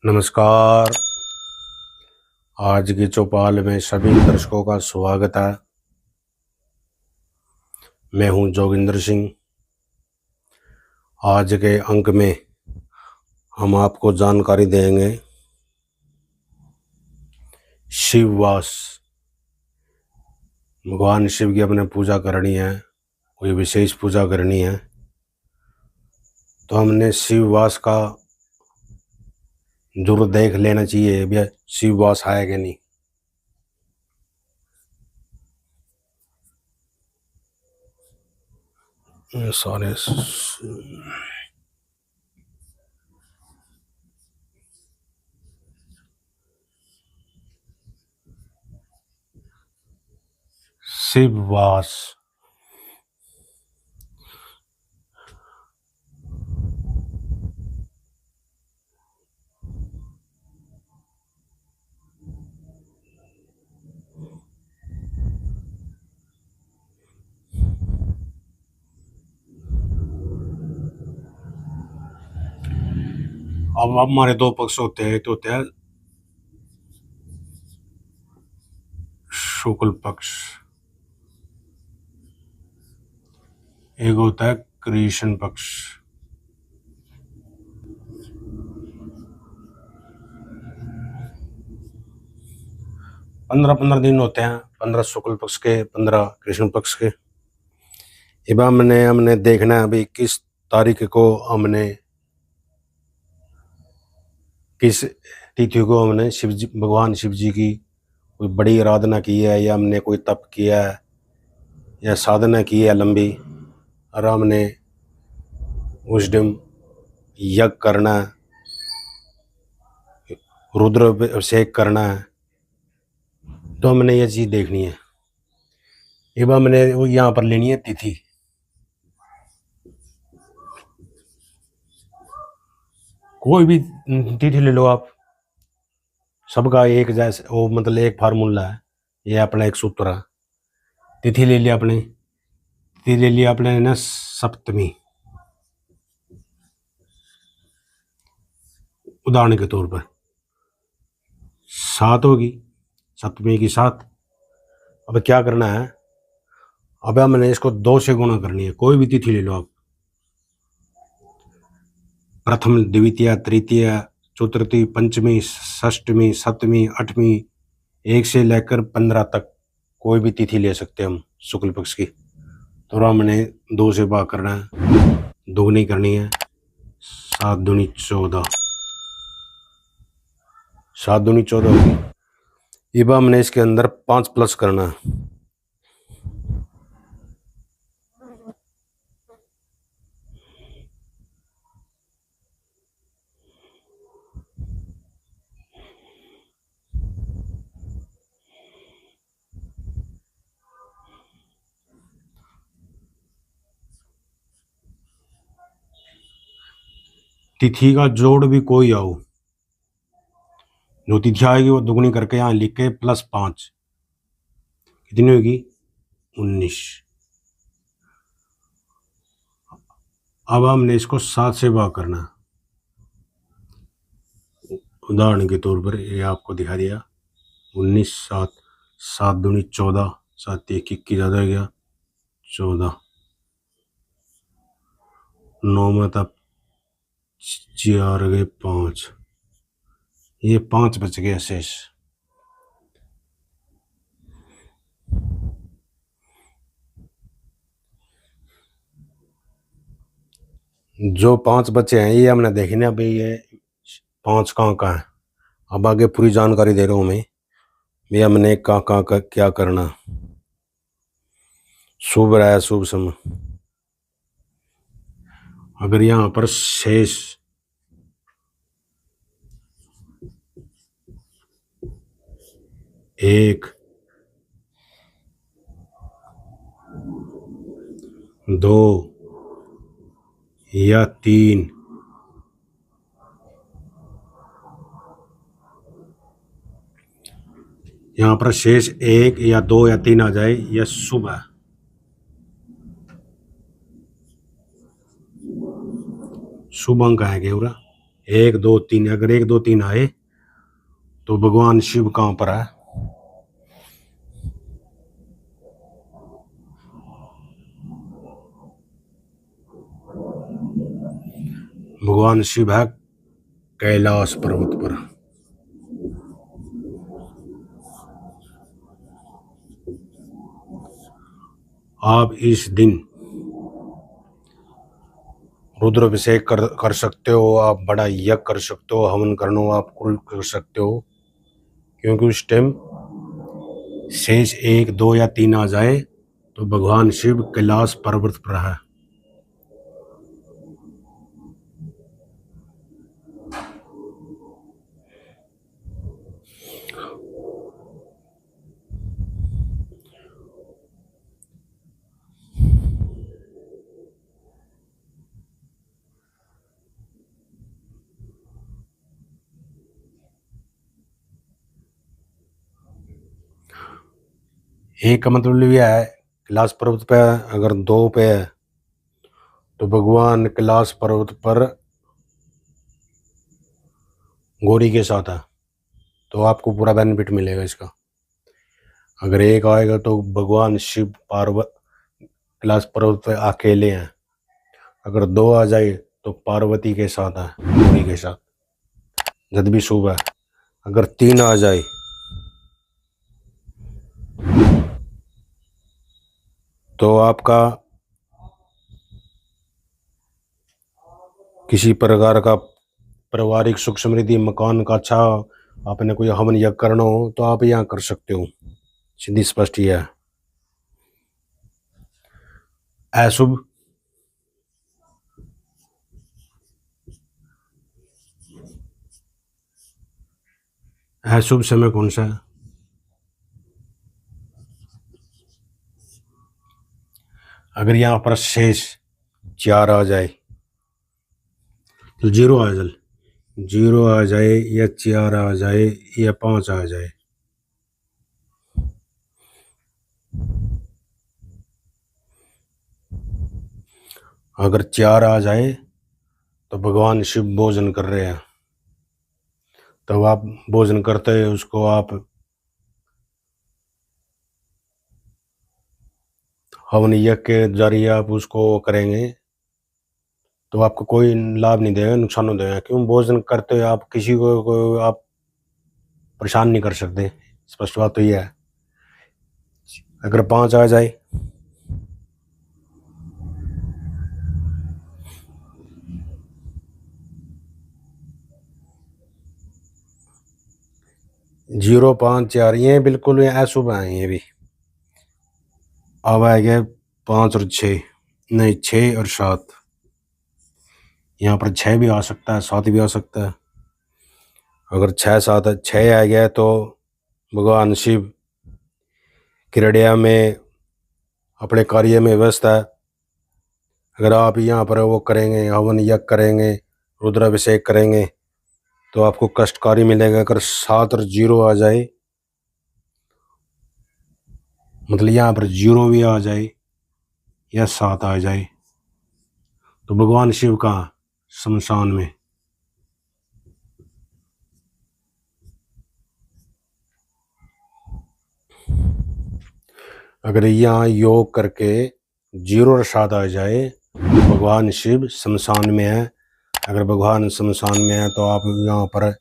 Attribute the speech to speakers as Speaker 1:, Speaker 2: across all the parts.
Speaker 1: नमस्कार। आज की चौपाल में सभी दर्शकों का स्वागत है। मैं हूं जोगिंदर सिंह। आज के अंक में हम आपको जानकारी देंगे शिववास। भगवान शिव की अपने पूजा करनी है, कोई विशेष पूजा करनी है तो हमने शिववास का जरूर देख लेना चाहिए भैया, शिववास है कि नहीं। सारे शिववास अब हमारे दो पक्ष होते हैं। एक होता है शुक्ल पक्ष, एक होता है कृष्ण पक्ष। पंद्रह 15 दिन होते हैं, 15 शुक्ल पक्ष के, 15 कृष्ण पक्ष के। अब हमने देखना है अभी किस तारीख को हमने किस तिथि को हमने भगवान शिव जी की कोई बड़ी आराधना की है, या हमने कोई तप किया है या साधना की है लंबी, और हमने उस दिन यज्ञ करना है, रुद्र अभिषेक करना है, तो हमने ये चीज़ देखनी है। अब हमने यहाँ पर लेनी है तिथि। कोई भी तिथि ले लो आप, सबका एक जैसे वो मतलब एक फार्मूला है, ये अपना एक सूत्र है। तिथि ले लिया आपने, तिथि ले लिया आपने ना सप्तमी, उदाहरण के तौर पर 7 होगी, सप्तमी की 7। अब क्या करना है, अब हमने इसको 2 से गुणा करनी है। कोई भी तिथि ले लो आप, प्रथम, द्वितीय, तृतीय, चतुर्थी, पंचमी, षष्ठमी, सप्तमी, 8वीं, 1 से लेकर 15 तक कोई भी तिथि ले सकते हैं हम शुक्ल पक्ष की। तो हमने 2 से भाग करना है, दोगुनी करनी है, 7 दूनी 14, 7 दूनी 14 होगी। अब हमने इसके अंदर 5 प्लस करना है। तिथि का जोड़ भी कोई आओ, जो तिथि आएगी वो दुगनी करके यहाँ लिख के +5, कितनी होगी 19। अब हमने इसको 7 से भाग करना है। उदाहरण के तौर पर ये आपको दिखा दिया, 19, 7, 7 दूनी 14, 7 1 21 ज़्यादा हो गया 14, 9 में तब 4 गए 5, ये 5 बच गए शेष। जो 5 बचे हैं ये हमने देखने, अभी ये 5 कहाँ है। अब आगे पूरी जानकारी दे रहा हूँ मैं, ये हमने कहाँ का क्या करना। शुभ रहा शुभ समय, अगर यहाँ पर शेष 1, 2 या 3, यहाँ पर शेष 1 या 2 या 3 आ जाए, यह शुभ है। शुभ अंक आएंगे पूरा 1 2 3। अगर 1 2 3 आए तो भगवान शिव कहाँ पर है? भगवान शिव है कैलाश पर्वत पर। आप इस दिन रुद्राभिषेक कर सकते हो, आप बड़ा यज्ञ कर सकते हो, हवन करनो आप कुल कर सकते हो, क्योंकि उस टाइम शेष 1 2 या 3 आ जाए तो भगवान शिव कैलाश पर्वत पर है। एक का मतलब यह है कैलाश पर्वत पे, अगर 2 पे है तो भगवान कैलाश पर्वत पर गौरी के साथ है, तो आपको पूरा बेनिफिट मिलेगा इसका। अगर 1 आएगा तो भगवान शिव पार्वत कैलाश पर्वत पे अकेले हैं। अगर 2 आ जाए तो पार्वती के साथ है, गौरी के साथ, जब भी शुभ है। अगर 3 आ जाए तो आपका किसी प्रकार का पारिवारिक सुख समृद्धि, मकान का अच्छा, आपने कोई हवन यज्ञ करना हो तो आप यहाँ कर सकते हो। सीधी स्पष्ट यह है। अशुभ अशुभ समय कौन सा है? अगर यहाँ पर शेष 4 आ जाए तो 0 आ जाए, 0 आ जाए या 4 आ जाए या 5 आ जाए, अगर 4 आ जाए तो भगवान शिव भोजन कर रहे हैं, तब आप भोजन करते हैं उसको आप हवन यज्ञ के जरिए आप उसको करेंगे तो आपको कोई लाभ नहीं देगा, नुकसान हो देगा। क्यों? भोजन करते आप किसी को आप परेशान नहीं कर सकते। स्पष्ट बात तो यह है। अगर 5 आ जाए जीरो 5 4 ये बिल्कुल अशुभ है। ये भी अब आएगा 5 और 6, नहीं 6 और 7। यहाँ पर 6 भी आ सकता है, 7 भी आ सकता है। अगर 6 7 6 आ गया तो भगवान शिव क्रीड़ा में अपने कार्य में व्यस्त है। अगर आप यहाँ पर वो करेंगे, हवन यज्ञ करेंगे, रुद्राभिषेक करेंगे तो आपको कष्टकारी मिलेगा। अगर 7 और 0 आ जाए, मतलब यहाँ पर 0 भी आ जाए या 7 आ जाए तो भगवान शिव का शमशान में। अगर यहाँ योग करके 0 और 7 आ जाए तो भगवान शिव शमशान में है। अगर भगवान शमशान में है तो आप यहाँ पर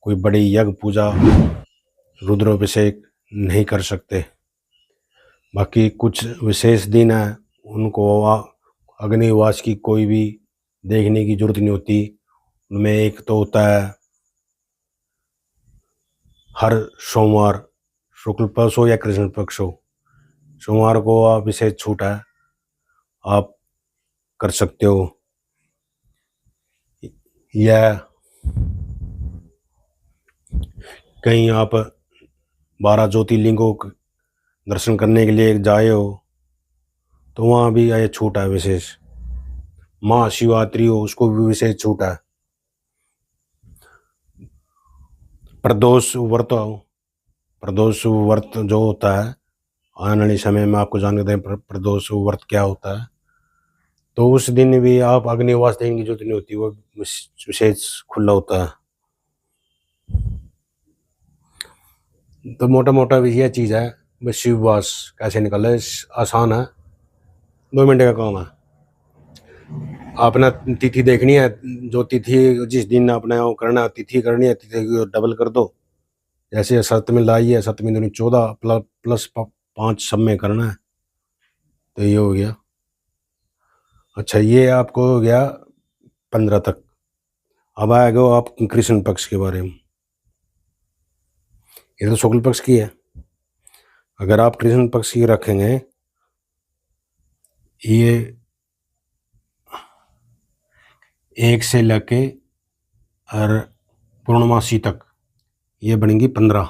Speaker 1: कोई बड़ी यज्ञ पूजा रुद्राभिषेक नहीं कर सकते। बाकी कुछ विशेष दिन है उनको अग्निवास की कोई भी देखने की जरूरत नहीं होती। उनमें एक तो होता है हर सोमवार, शुक्ल पक्ष हो या कृष्ण पक्ष हो, सोमवार को आप विशेष छूट है, आप कर सकते हो। या कहीं आप 12 ज्योतिर्लिंगों दर्शन करने के लिए जाए हो तो वहाँ भी ये छूट है विशेष। महाशिवरात्रि हो उसको भी विशेष छूट है। प्रदोष व्रत प्रदोष व्रत जो होता है, आने वाले समय में आपको जानते हैं प्रदोष व्रत क्या होता है। तो उस दिन भी आप अग्निवास देने की जरूरत नहीं होती, वो विशेष खुला होता है। तो मोटा मोटा यह चीज़ है। बस शिववास कैसे निकाले, आसान है, 2 मिनट का काम है। आपने तिथि देखनी है, जो तिथि जिस दिन आपने वो करना है, तिथि करनी है, तिथि को डबल कर दो। जैसे सप्तमी लाई है, सप्तमी दूनी 14 प्लस 5 सब में करना है, तो ये हो गया। अच्छा, ये आपको हो गया 15 तक। अब आएगा आप कृष्ण पक्ष के बारे में। ये तो शुक्ल पक्ष की है। अगर आप कृष्ण पक्ष की रखेंगे, ये 1 से लेके और पूर्णमासी तक ये बनेगी 15।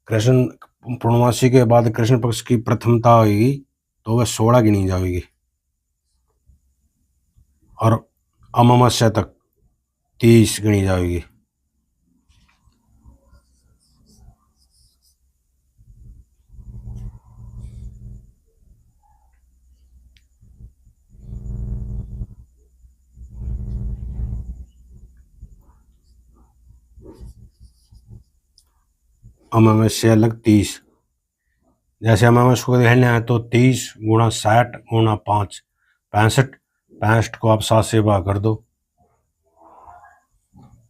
Speaker 1: कृष्ण पूर्णमासी के बाद कृष्ण पक्ष की प्रथमता होगी तो वह 16 गिनी जाएगी, और अमावस्या तक 30 गिनी जाएगी। अमावस्या अलग 30। जैसे अमावस्या को देखना है तो 30 गुणा 60 गुणा 5 65। 65 को आप 7 से भाग कर दो,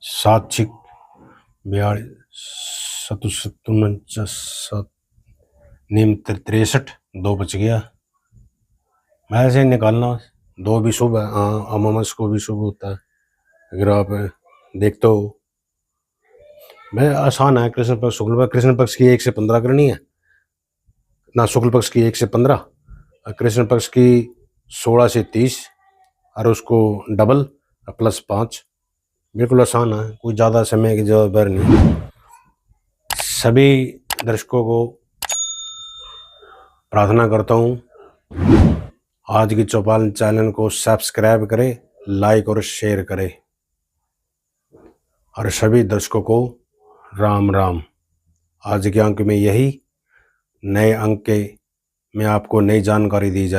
Speaker 1: 7 6 42 7 निम 63, 2 बच गया। ऐसे निकालना, 2 भी शुभ है। हाँ, अमावस्या को भी शुभ होता है, अगर आप देखते हो। मैं आसान है। कृष्ण पक्ष शुक्ल पक्ष, कृष्ण पक्ष की 1 से 15 करनी है ना, शुक्ल पक्ष की 1 से 15, कृष्ण पक्ष की 16 से 30, और उसको डबल प्लस 5। बिल्कुल आसान है, कोई ज़्यादा समय की जरूरत नहीं। सभी दर्शकों को प्रार्थना करता हूँ, आज की चौपाल चैनल को सब्सक्राइब करें, लाइक और शेयर करें, और सभी दर्शकों को राम राम। आज के अंक में यही, नए अंक में आपको नई जानकारी दी जाए।